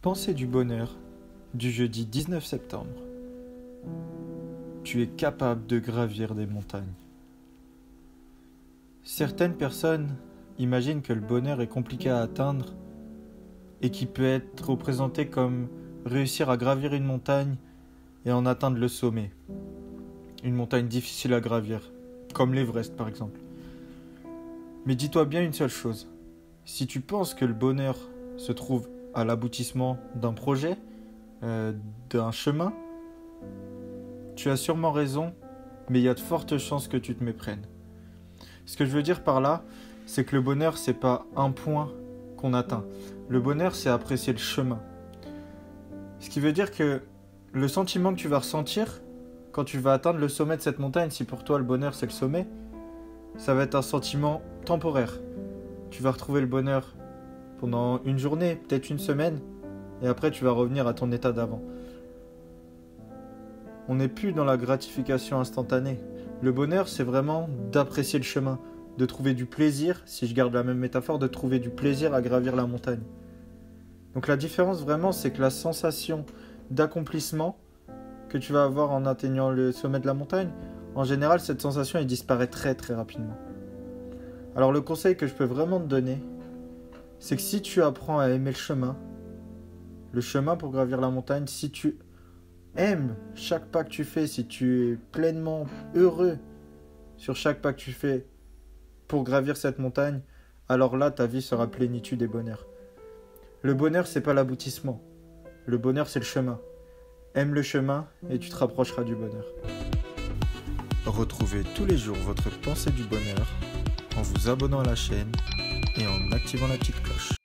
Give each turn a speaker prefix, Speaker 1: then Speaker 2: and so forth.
Speaker 1: Pensée du bonheur du jeudi 19 septembre. Tu es capable de gravir des montagnes. Certaines personnes imaginent que le bonheur est compliqué à atteindre et qui peut être représenté comme réussir à gravir une montagne et en atteindre le sommet. Une montagne difficile à gravir, comme l'Everest par exemple. Mais dis-toi bien une seule chose, si tu penses que le bonheur se trouve à l'aboutissement d'un projet, d'un chemin, tu as sûrement raison, mais il y a de fortes chances que tu te méprennes. Ce que je veux dire par là, c'est que le bonheur, c'est pas un point qu'on atteint. Le bonheur, c'est apprécier le chemin. Ce qui veut dire que le sentiment que tu vas ressentir quand tu vas atteindre le sommet de cette montagne, si pour toi le bonheur c'est le sommet, ça va être un sentiment temporaire. Tu vas retrouver le bonheur pendant une journée, peut-être une semaine, et après tu vas revenir à ton état d'avant. On n'est plus dans la gratification instantanée. Le bonheur, c'est vraiment d'apprécier le chemin, de trouver du plaisir, si je garde la même métaphore, de trouver du plaisir à gravir la montagne. Donc la différence vraiment, c'est que la sensation d'accomplissement que tu vas avoir en atteignant le sommet de la montagne, en général, cette sensation, elle disparaît très très rapidement. Alors le conseil que je peux vraiment te donner, c'est que si tu apprends à aimer le chemin pour gravir la montagne, si tu aimes chaque pas que tu fais, si tu es pleinement heureux sur chaque pas que tu fais pour gravir cette montagne, alors là, ta vie sera plénitude et bonheur. Le bonheur, c'est pas l'aboutissement. Le bonheur, c'est le chemin. Aime le chemin et tu te rapprocheras du bonheur. Retrouvez tous les jours votre pensée du bonheur en vous abonnant à la chaîne et en activant la petite cloche.